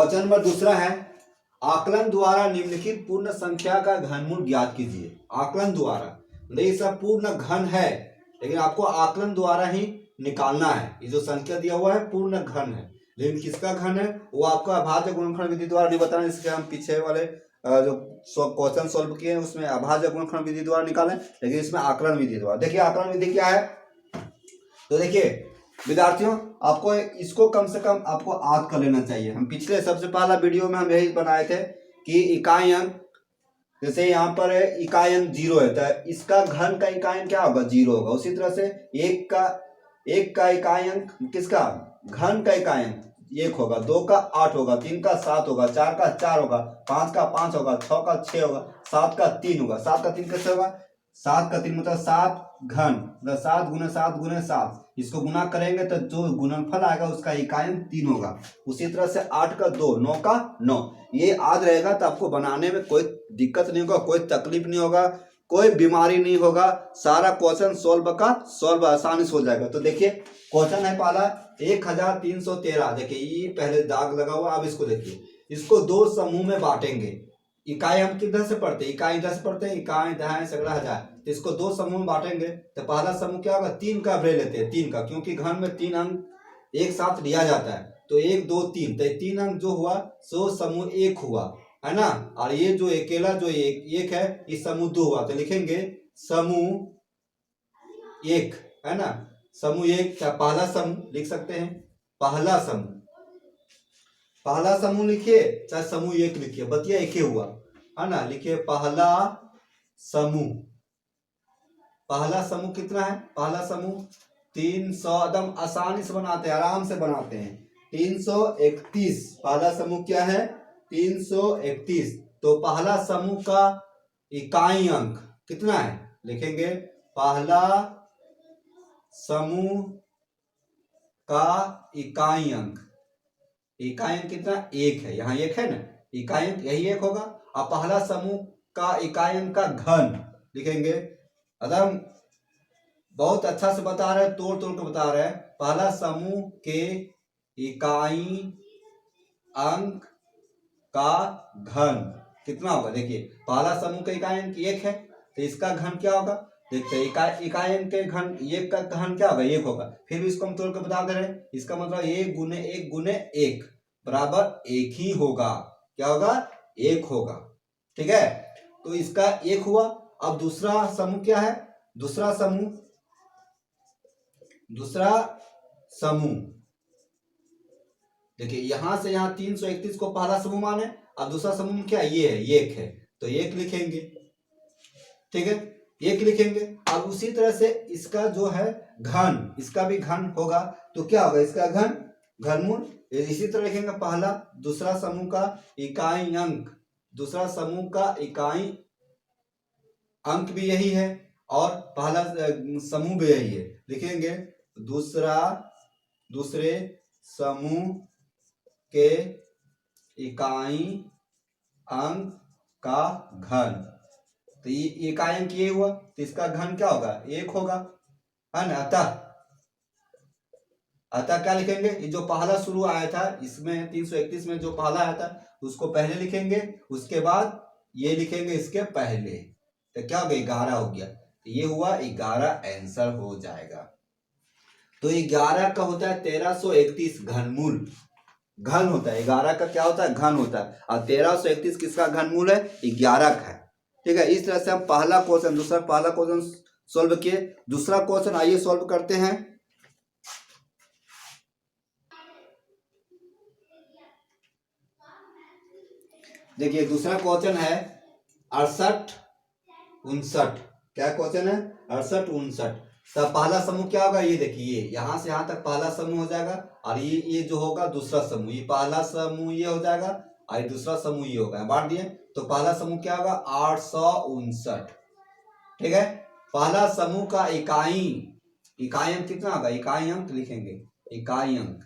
Question number दूसरा है, आकलन द्वारा निम्नलिखित पूर्ण संख्या का घनमूल ज्ञात कीजिए। आकलन द्वारा ये सब पूर्ण घन है, लेकिन आपको आकलन द्वारा ही निकालना है। ये जो संख्या दिया हुआ है पूर्ण घन है, लेकिन किसका घन है वो आपको अभाज्य गुणनखंड विधि द्वारा नहीं बताना। इसके हम पीछे वाले जो क्वेश्चन सॉल्व किए हैं उसमें अभाज्य गुणनखंड विधि द्वारा निकालें, लेकिन इसमें आकलन विधि द्वारा। देखिए आकलन विधि क्या है, तो देखिए विद्यार्थियों आपको इसको कम से कम आपको याद कर लेना चाहिए। हम पिछले सबसे पहला वीडियो में हम यही बनाए थे कि इकाई अंक, जैसे यहाँ पर इकाई अंक 0 है तो इसका घन का इकाई अंक क्या होगा 0 होगा। उसी तरह से एक का इकाई अंक किसका घन का इकाई अंक 1 होगा, 2 का 8 होगा, 3 का 7 होगा, 4 का 4 होगा, 5 का 5 होगा, 6 का 6 होगा, 7 का 3 होगा। 7 का 3 कैसे होगा, 7 का 3 मतलब 7 घन, मतलब 7 गुने 7 गुने 7, इसको गुना करेंगे तो जो गुणनफल आएगा उसका इकाई अंक 3 होगा। उसी तरह से 8 का 2, 9 का 9, ये याद रहेगा तो आपको बनाने में कोई दिक्कत नहीं होगा, कोई तकलीफ नहीं होगा, कोई बीमारी नहीं होगा। सारा क्वेश्चन सॉल्व आसानी से हो जाएगा। तो देखिए क्वेश्चन है पहला 1313। देखिए ये पहले दाग लगा हुआ, अब इसको देखिए, इसको दो समूह में बांटेंगे। इकाई हम किधर से पढ़ते हैं, इकाई इधर से पढ़ते हैं, इकाई दहाई सगड़ा हजार, तो इसको दो समूह में बांटेंगे। तो पहला समूह क्या होगा 3 का ले लेते हैं, 3 का, क्योंकि घन में 3 अंक एक साथ लिया जाता है। तो 1 2 3, तो 3 अंक जो हुआ सो समूह 1 हुआ है ना, और ये जो अकेला जो एक है इस समूह 2 हुआ, तो लिखेंगे समूह 1 है ना, समूह 1 क्या पहला समूह लिख सकते हैं, पहला समूह लिखिए चाहे समूह 1 लिखिए, बतिया एक ही हुआ है ना। लिखिए पहला समूह कितना है, पहला समूह 300, एकदम आसानी से बनाते हैं, आराम से बनाते हैं, 331। पहला समूह क्या है 331। तो पहला समूह का इकाई अंक कितना है, लिखेंगे पहला समूह का इकाई अंक कितना 1 है, यहाँ 1 है ना, इकाई अंक यही 1 होगा। अब पहला समूह का इकाई अंक का घन लिखेंगे, एकदम बहुत अच्छा से बता रहे हैं, तोड़ तोड़ के बता रहे हैं। पहला समूह के इकाई अंक का घन कितना होगा, देखिए पहला समूह का इकाई अंक 1 है तो इसका घन क्या होगा, देखते हैं इकाई अंक के घन 1 का घन क्या होगा 1 होगा। फिर भी इसको हम तोड़ के बता दे रहे हैं, इसका मतलब 1 गुने 1 गुने 1 बराबर 1 ही होगा, क्या होगा 1 होगा, ठीक है। तो इसका 1 हुआ। अब दूसरा समूह क्या है, दूसरा समूह देखिए यहां से यहां 331 को पहला समूह माने, अब दूसरा समूह क्या ये है 1 है, तो 1 लिखेंगे, ठीक है 1 लिखेंगे। अब उसी तरह से इसका जो है घन, इसका भी घन होगा, तो क्या होगा इसका घनमूल, इसी तरह लिखेंगे पहला, दूसरा समूह का इकाई अंक, दूसरा समूह का इकाई अंक भी यही है और पहला समूह भी यही है, लिखेंगे दूसरे समूह के इकाई अंक का घन, तो ये इकाई अंक ये हुआ, तो इसका घन क्या होगा 1 होगा है ना। अतः क्या लिखेंगे, ये जो पहला शुरू आया था इसमें 331 में जो पहला आया था उसको पहले लिखेंगे, उसके बाद ये लिखेंगे इसके पहले, तो क्या हो गया 11 हो गया, तो ये हुआ 11 आंसर हो जाएगा। तो 11 का होता है 1331 घनमूल, घन होता है 11 का क्या होता है घन होता है, और 1331 किसका घनमूल है 11 का है, ठीक है। इस तरह से हम पहला क्वेश्चन सॉल्व किए। दूसरा क्वेश्चन आइए सॉल्व करते हैं। देखिए दूसरा क्वेश्चन है 68 59। क्या क्वेश्चन है 68 59। तो पहला समूह क्या होगा, ये देखिए यहां से यहां तक पहला समूह हो जाएगा, और ये जो होगा दूसरा समूह, ये पहला समूह ये हो जाएगा और ये दूसरा समूह ये होगा, बांट दिए। तो पहला समूह क्या होगा 859, ठीक है। पहला समूह का इकाई अंक कितना होगा, इकाई अंक लिखेंगे, इकाई अंक,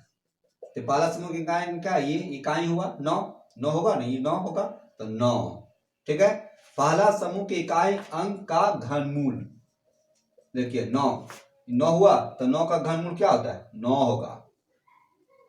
तो पहला समूह का इकाई अंक क्या, ये इकाई हुआ 9 होगा ना, ये 9 होगा तो 9, ठीक है। पहला समूह के इकाई अंक का घनमूल, देखिए 9 हुआ तो 9 का घनमूल क्या होता है 9 होगा,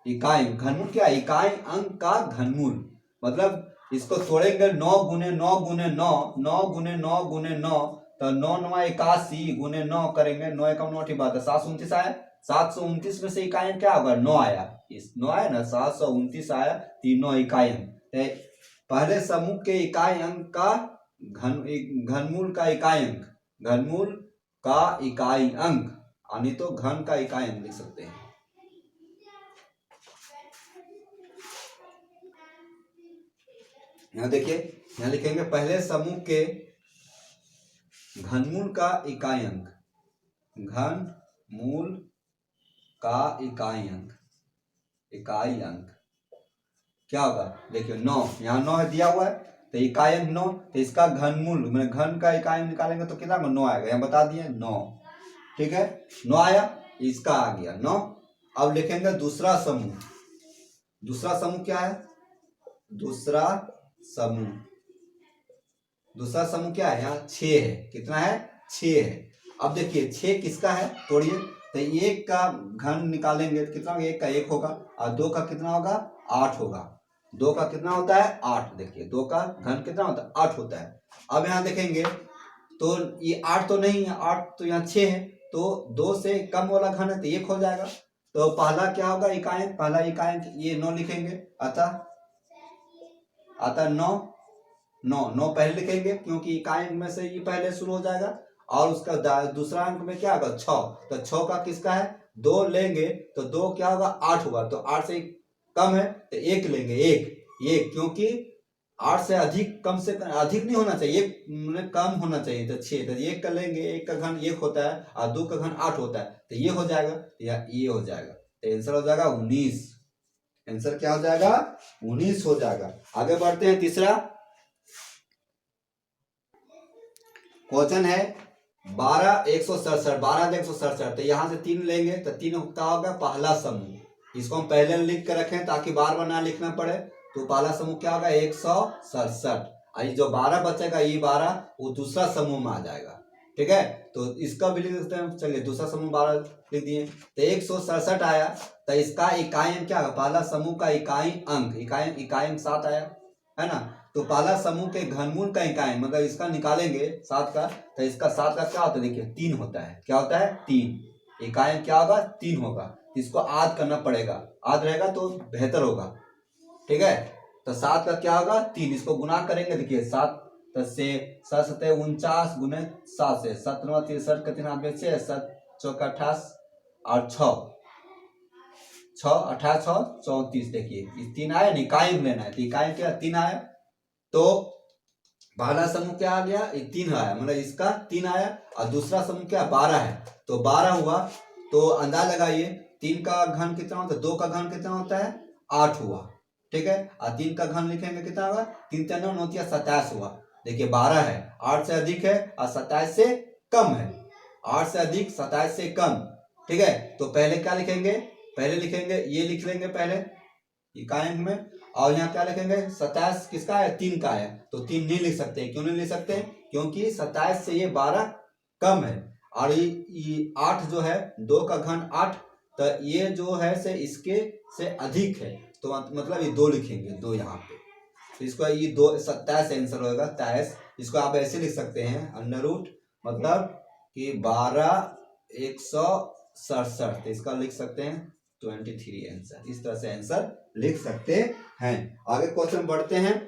इकाई घनमूल क्या है? इकाई अंक का घनमूल। मतलब इसको तोड़ेंगे 9 गुने 9 गुने 9, 9 गुने 9 गुने 9, तो 9 9 81 गुने 9 करेंगे, 9 एकम 9 बात है 729 आया। 729 में से इकाई क्या होगा? 9 आया। इस 9 आया ना, 729 आया, तीनों इकाई अंक। पहले समूह के इकाई अंक का घनमूल का इकाई अंक, घनमूल का इकाई अंक, यानी तो घन का इकाई अंक लिख सकते हैं। यहां देखिए, यहां लिखेंगे पहले समूह के घनमूल का इकाई अंक, घनमूल का इकाई अंक, इकाई अंक क्या होगा? देखिए 9, यहाँ 9 है दिया हुआ है, तो इकाई अंक 9, तो इसका घनमूल मैंने घन का इकाई अंक निकालेंगे तो कितना 9 आएगा, यहाँ बता दिए 9। ठीक है, 9 आया, इसका आ गया 9। अब लिखेंगे दूसरा समूह। दूसरा समूह क्या है? दूसरा समूह, दूसरा समूह क्या है? यहाँ 6 है। कितना है? 6 है। अब देखिए 6 किसका है? तोड़िए, तो 1 का घन निकालेंगे तो कितना? 1 का 1 होगा, और 2 का कितना होगा? 8 होगा। 2 का कितना होता है? 8। देखिए 2 का घन कितना होता है? 8 होता है। अब यहाँ देखेंगे तो ये 8 तो नहीं है, 8 तो यहाँ 6 है, तो 2 से कम वाला घन है तो 1 हो जाएगा। तो पहला क्या होगा? इकाई अंक, पहला इकाई अंक ये 9 लिखेंगे, अतः 9 9 9 पहले लिखेंगे क्योंकि इकाई अंक में से ये पहले शुरू हो जाएगा, और उसका दूसरा अंक में क्या होगा? 6। तो 6 का किसका है? 2 लेंगे तो 2 क्या होगा? 8 होगा। तो 8 से कम है तो 1 लेंगे, 1 क्योंकि 8 से अधिक, कम से अधिक नहीं होना चाहिए, कम होना चाहिए। तो 6, तो 1 का लेंगे, 1 का घन 1 होता है और 2 का घन 8 होता है, तो ये हो जाएगा या ये हो जाएगा। तो आंसर हो जाएगा 19। आंसर क्या हो जाएगा? 19 हो जाएगा। आगे बढ़ते हैं, तीसरा क्वेश्चन है 12,167। तो यहाँ से 3 लेंगे तो 3 क्या होगा? पहला समूह। इसको हम पहले लिख के रखें ताकि बार बार ना लिखना पड़े। तो पहला समूह क्या होगा? 167। ये जो 12 बचेगा, ये 12 वो दूसरा समूह में आ जाएगा। ठीक है, तो इसका भी लिख देते हैं। चलिए दूसरा समूह 12 लिख दिए, तो 167 आया। तो इसका इकाई अंक क्या होगा? पहला समूह का इकाई अंक, इकाई अंक 7 आया है ना। तो पहला समूह के घनमूल का इकाई मतलब इसका निकालेंगे 7 का, तो इसका 7 का क्या होता है? देखिए 3 होता है। क्या होता है? 3। इकाई अंक क्या होगा? 3 होगा। इसको आद करना पड़ेगा, आद रहेगा तो बेहतर होगा। ठीक है, तो 7 का क्या होगा? 3। इसको गुना करेंगे, देखिए 7 से 7 49 गुने 7 से 7 9 63 का 3 हाथ में 6, 7 चौका 28 और 6 28 6 34। देखिए 3 आया, इकाई अंक लेना है, तो इकाई क्या? 3 आया। तो पहला समूह क्या आ गया? 3 आया, मतलब इसका 3 आया, और दूसरा समूह क्या? 12 है, तो 12 हुआ। तो अंदाज लगाइए 3 का घन कितना होता है? 2 का घन कितना होता है? 8 हुआ। ठीक है, और 3 का घन लिखेंगे कितना होगा? 3 3 9 9 27 हुआ। देखिए 12 है, 8 से अधिक है और 27 से कम है। 8 से अधिक, 27 से कम। ठीक है, तो पहले क्या लिखेंगे? पहले लिखेंगे ये लिख लेंगे पहले इकाई अंक में, और यहाँ क्या लिखेंगे? 27 किसका है? 3 का है, तो 3 नहीं लिख सकते। क्यों नहीं लिख सकते? क्योंकि 27 से ये 12 कम है, और ये 8 जो है, 2 का घन 8, तो ये जो है से इसके से अधिक है, तो मतलब ये 2 लिखेंगे, 2 यहाँ पे। तो इसको ये 2 27 आंसर होगा, 27। इसको आप ऐसे लिख सकते हैं अंडर रूट, मतलब कि 12,167, तो इसका लिख सकते हैं 23 आंसर। इस तरह से आंसर लिख सकते हैं। आगे क्वेश्चन बढ़ते हैं।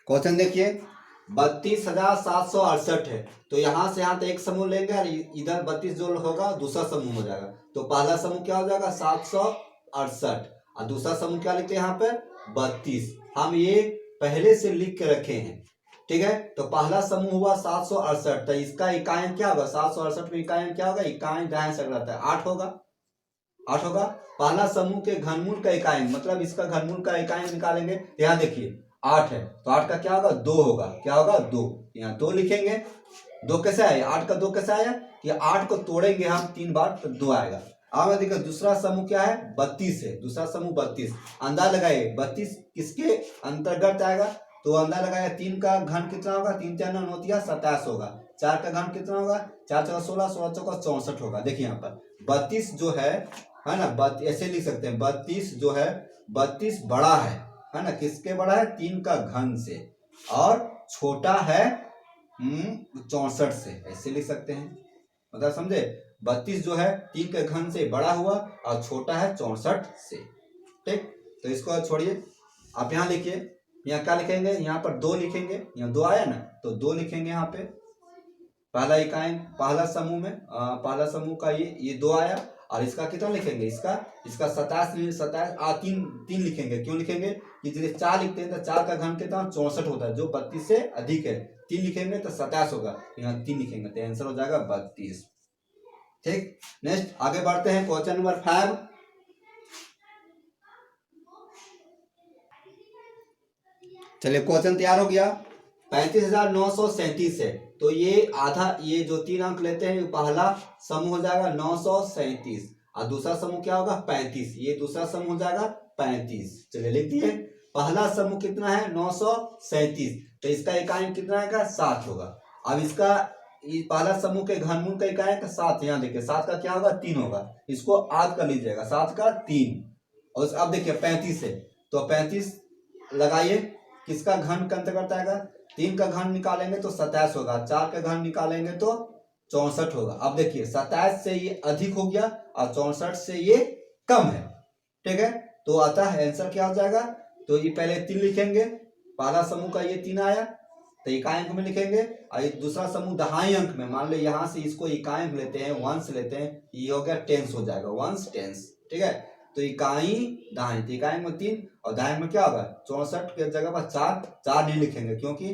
क्वेश्चन देखिए 32,768 है, तो यहां से यहां तक एक समूह लेंगे और इधर 32 जो होगा दूसरा समूह हो जाएगा। तो पहला समूह क्या हो जाएगा? 768, और दूसरा समूह क्या लिखते हैं यहाँ पे? 32। हम ये पहले से लिख के रखे हैं। ठीक है, तो पहला समूह हुआ 768, तो इसका इकाई क्या होगा? 768 में इकाई क्या होगा? इकाई दाएं से रहता है 8 होगा, 8 होगा। पहला समूह के घनमूल का इकाई मतलब इसका घनमूल का इकाई निकालेंगे। यहाँ देखिए 8 है, तो 8 का क्या होगा? 2 होगा। क्या होगा? 2। यहाँ 2 लिखेंगे। 2 कैसे आया? 8 का 2 कैसे आया? कि 8 को तोड़ेंगे हम 3 बार तो 2 आएगा। अब देखिए दूसरा समूह क्या है? 32 है। दूसरा समूह 32। अंदाज लगाइए 32 किसके अंतर्गत आएगा? तो अंदाज लगाया 3 का घन कितना होगा? 3 4 9 27 होगा। 4 का घन कितना होगा, 4 चौका 16, 16 चौका 64 होगा। देखिए यहाँ पर 32 जो है ना, ऐसे लिख सकते हैं 32 जो है 32 बड़ा है ना, किसके बड़ा है, 3 का घन से, और छोटा है 64 से, ऐसे लिख सकते हैं। मतलब समझे, 32 जो है 3 के घन से बड़ा हुआ और छोटा है 64 से। ठीक, तो इसको छोड़िए, आप यहाँ लिखिए, यहाँ क्या लिखेंगे, यहाँ पर 2 लिखेंगे, यहाँ 2 आया ना, तो 2 लिखेंगे यहाँ पे। पहला इकाई, पहला समूह में पहला समूह का ये 2 आया, और इसका कितना लिखेंगे, इसका 27 तीन लिखेंगे। क्यों लिखेंगे कि जैसे 4 लिखते हैं तो 4 का घन कितना 64 होता है, जो 32 से अधिक है। 3 लिखेंगे तो 27 होगा, यहाँ 3 लिखेंगे तो आंसर हो जाएगा 32। ठीक, नेक्स्ट आगे बढ़ते हैं, क्वेश्चन नंबर 5। चलिए क्वेश्चन तैयार हो गया। 35,937 है, तो ये आधा, ये जो 3 अंक लेते हैं पहला समूह हो जाएगा 937, और दूसरा समूह क्या होगा 35, ये दूसरा समूह हो जाएगा 35। चलिए लिख दिए, पहला समूह कितना है 937, तो इसका इकाई कितना आएगा 7 होगा। अब इसका पहला समूह के घनमूल का इकाई का 7, यहाँ देखिए 7 का क्या होगा 3 होगा, इसको आध कर लीजिएगा, 7 का 3। और अब देखिए 35 है, तो 35 लगाइए, किसका घन के अंतर्गत आएगा, 3 का घन निकालेंगे तो 27 होगा, 4 का घन निकालेंगे तो 64 होगा। अब देखिए 27 से ये अधिक हो गया और 64 से ये कम है। ठीक है, तो आता है आंसर क्या हो जाएगा, तो ये पहले 3 लिखेंगे, पहला समूह का ये 3 आया तो इकाई अंक में लिखेंगे, और दूसरा समूह दहाई अंक में, मान लो यहाँ से इसको इकाई अंक लेते हैं, वंश लेते हैं, ये हो गया टेंस हो जाएगा, वंश टेंस। ठीक है, तो इकाई दहाई, तो इकाई में 3 और दहाई में क्या होगा 64 के जगह पर 4 नहीं लिखेंगे क्योंकि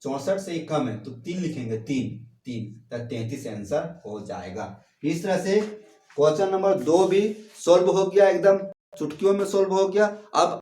64 से ही कम है, तो 3 लिखेंगे, 3 तो 33 आंसर हो जाएगा। इस तरह से क्वेश्चन नंबर 2 भी सोल्व हो गया, एकदम चुटकियों में सोल्व हो गया। अब